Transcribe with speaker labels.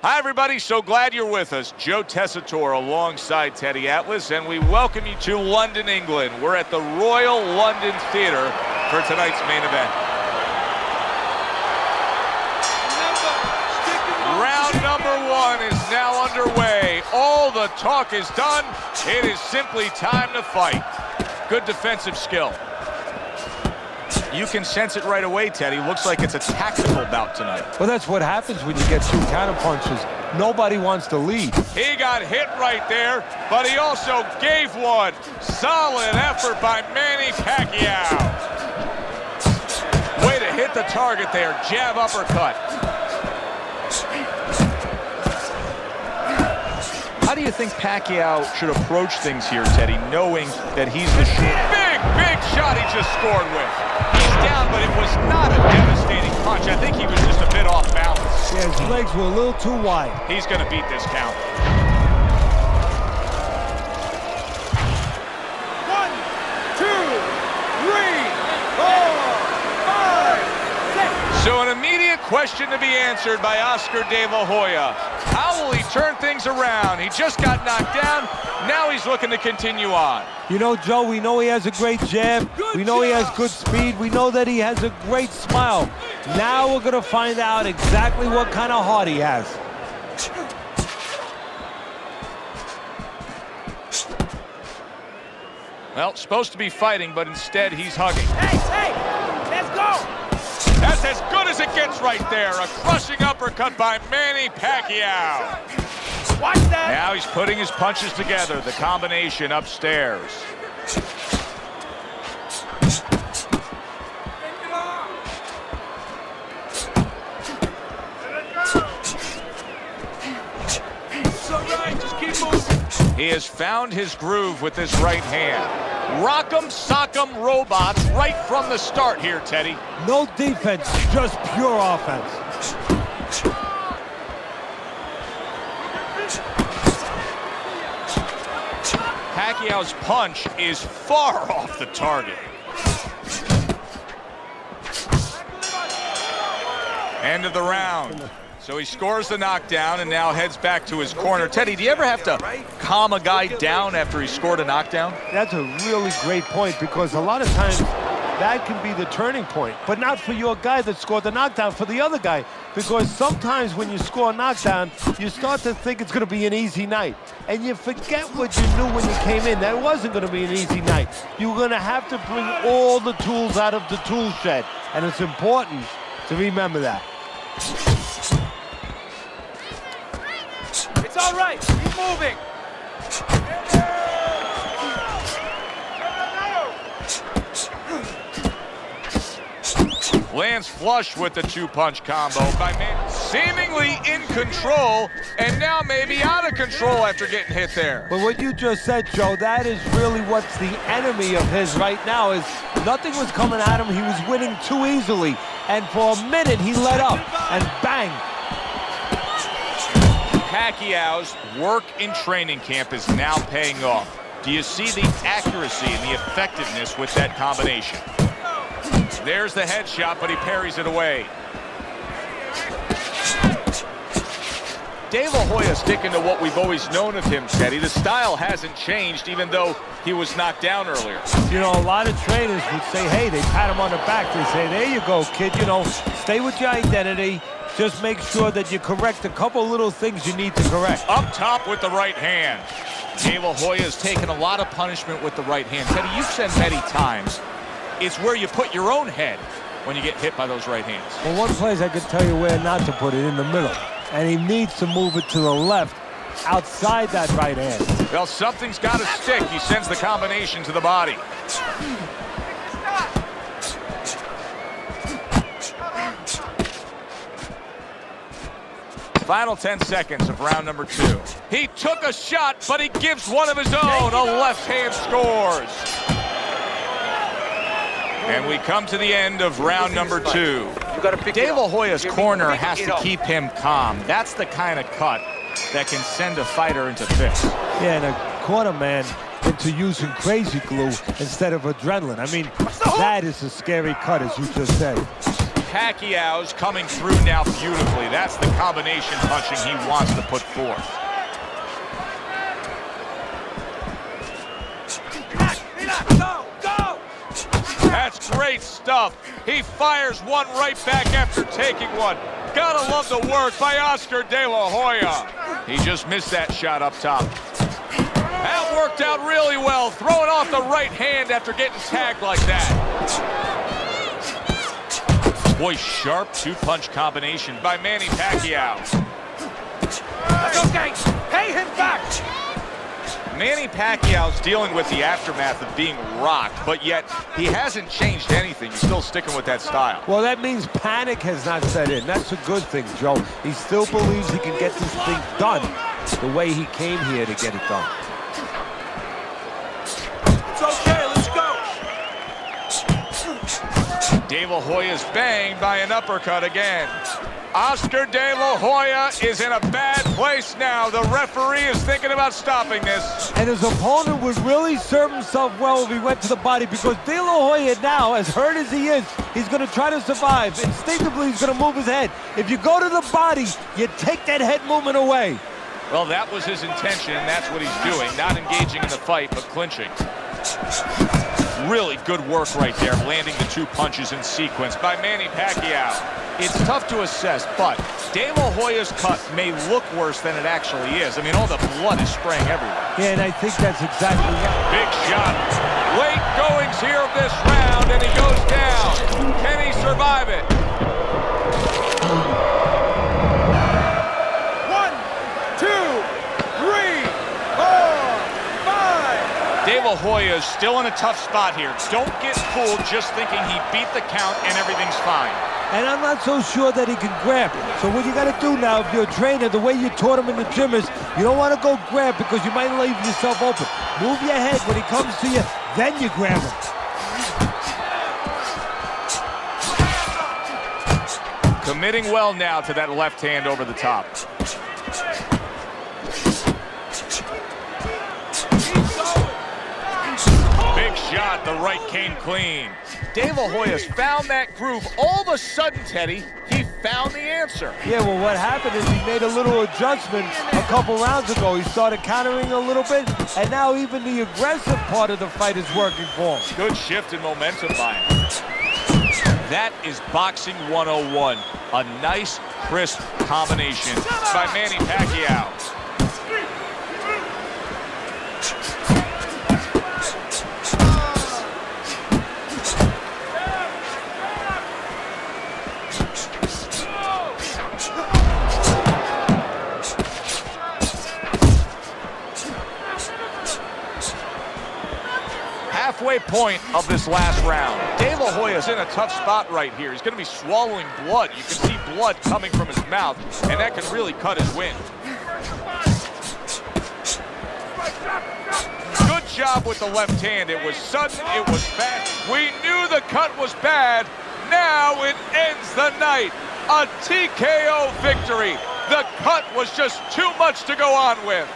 Speaker 1: Hi, everybody. So glad you're with us. Joe Tessitore alongside Teddy Atlas, and we welcome you to London, England. We're at the Royal London Theatre for tonight's main event. Round number one is now underway. All the talk is done. It is simply time to fight. Good defensive skill. You can sense it right away, Teddy. Looks like it's a tactical bout tonight.
Speaker 2: Well, that's what happens when you get two counter punches. Nobody wants to lead.
Speaker 1: He got hit right there, but he also gave one. Solid effort by Manny Pacquiao. Way to hit the target there. Jab uppercut. How do you think Pacquiao should approach things here, Teddy, knowing that he's the shooter? Big shot he just scored with. He's down, but it was not a devastating punch. I think he was just a bit off balance.
Speaker 2: Yeah, his legs were a little too wide.
Speaker 1: He's going to beat this count.
Speaker 3: 1, 2, 3, 4, 5, 6.
Speaker 1: So an immediate question to be answered by Oscar De La Hoya. How will he turn things around? He just got knocked down. Now he's looking to continue on.
Speaker 2: You know, Joe, we know he has a great jab. We know he has good speed. We know that he has a great smile. Now we're going to find out exactly what kind of heart he has.
Speaker 1: Well, supposed to be fighting, but instead he's hugging.
Speaker 3: Hey, let's go.
Speaker 1: That's as good as it gets right there. A crushing uppercut by Manny Pacquiao.
Speaker 3: Watch that.
Speaker 1: Now he's putting his punches together. The combination upstairs.
Speaker 3: It's all right. Just keep moving.
Speaker 1: He has found his groove with this right hand. Rock'em sock'em robots right from the start here, Teddy.
Speaker 2: No defense, just pure offense.
Speaker 1: Pacquiao's punch is far off the target. End of the round. So he scores the knockdown and now heads back to his corner. Teddy, do you ever have to calm a guy down after he scored a knockdown?
Speaker 2: That's a really great point, because a lot of times that can be the turning point, but not for your guy that scored the knockdown, for the other guy. Because sometimes when you score a knockdown, you start to think it's going to be an easy night. And you forget what you knew when you came in. That wasn't going to be an easy night. You're going to have to bring all the tools out of the tool shed. And it's important to remember that.
Speaker 3: It's all right. Keep moving.
Speaker 1: Lands flush with the two-punch combo by Manny. Seemingly in control, and now maybe out of control after getting hit there.
Speaker 2: But what you just said, Joe, that is really what's the enemy of his right now, is nothing was coming at him. He was winning too easily. And for a minute, he let up, and bang.
Speaker 1: Pacquiao's work in training camp is now paying off. Do you see the accuracy and the effectiveness with that combination? There's the headshot, but he parries it away. De La Hoya sticking to what we've always known of him, Teddy. The style hasn't changed, even though he was knocked down earlier.
Speaker 2: You know, a lot of trainers would say, hey, they pat him on the back. They say, there you go, kid. You know, stay with your identity. Just make sure that you correct a couple little things you need to correct.
Speaker 1: Up top with the right hand. De La Hoya's taken a lot of punishment with the right hand. Teddy, you've said many times, it's where you put your own head when you get hit by those right hands.
Speaker 2: Well, one place I could tell you where not to put it, in the middle. And he needs to move it to the left, outside that right hand.
Speaker 1: Well, something's got to stick. He sends the combination to the body. Final 10 seconds of round number 2. He took a shot, but he gives one of his own. A left hand scores. And we come to the end of round number 2. De La Hoya's corner has to keep him calm. That's the kind of cut that can send a fighter into fits.
Speaker 2: Yeah, and a corner man into using crazy glue instead of adrenaline. I mean, that is a scary cut, as you just said.
Speaker 1: Pacquiao's coming through now beautifully. That's the combination punching he wants to put forth.
Speaker 3: Go, go!
Speaker 1: That's great stuff. He fires one right back after taking one. Gotta love the work by Oscar De La Hoya. He just missed that shot up top. That worked out really well, throwing off the right hand after getting tagged like that. Boy, sharp two-punch combination by Manny Pacquiao.
Speaker 3: That's okay. Pay him back.
Speaker 1: Manny Pacquiao's dealing with the aftermath of being rocked, but yet he hasn't changed anything. He's still sticking with that style.
Speaker 2: Well, that means panic has not set in. That's a good thing, Joe. He still believes he can get this thing done the way he came here to get it done.
Speaker 3: It's okay, let's go.
Speaker 1: De La Hoya's banged by an uppercut again. Oscar De La Hoya is in a bad place now. The referee is thinking about stopping this.
Speaker 2: And his opponent would really serve himself well if he went to the body, because De La Hoya now, as hurt as he is, he's going to try to survive. Instinctively, he's going to move his head. If you go to the body, you take that head movement away.
Speaker 1: Well, that was his intention, and that's what he's doing. Not engaging in the fight, but clinching. Really good work right there, landing the two punches in sequence by Manny Pacquiao. It's tough to assess, but De La Hoya's cut may look worse than it actually is. I mean, all the blood is spraying everywhere.
Speaker 2: Yeah, and I think that's exactly right.
Speaker 1: Big shot. Late goings here of this round, and he goes down. Can he survive it?
Speaker 3: 1, 2, 3, 4, 5.
Speaker 1: De La Hoya is still in a tough spot here. Don't get fooled just thinking he beat the count and everything's fine.
Speaker 2: And I'm not so sure that he can grab. So what you got to do now, if you're a trainer, the way you taught him in the gym is, you don't want to go grab because you might leave yourself open. Move your head when he comes to you, then you grab him.
Speaker 1: Committing well now to that left hand over the top. Big shot, the right came clean. De La Hoya's found that groove. All of a sudden, Teddy, he found the answer.
Speaker 2: Yeah, well, what happened is he made a little adjustment a couple rounds ago. He started countering a little bit, and now even the aggressive part of the fight is working for him.
Speaker 1: Good shift in momentum by him. That is boxing 101. A nice, crisp combination by Manny Pacquiao. Halfway point of this last round. De La Hoya's in a tough spot right here. He's going to be swallowing blood. You can see blood coming from his mouth, and that can really cut his wind. Good job with the left hand. It was sudden, it was fast. We knew the cut was bad. Now it ends the night. A TKO victory. The cut was just too much to go on with.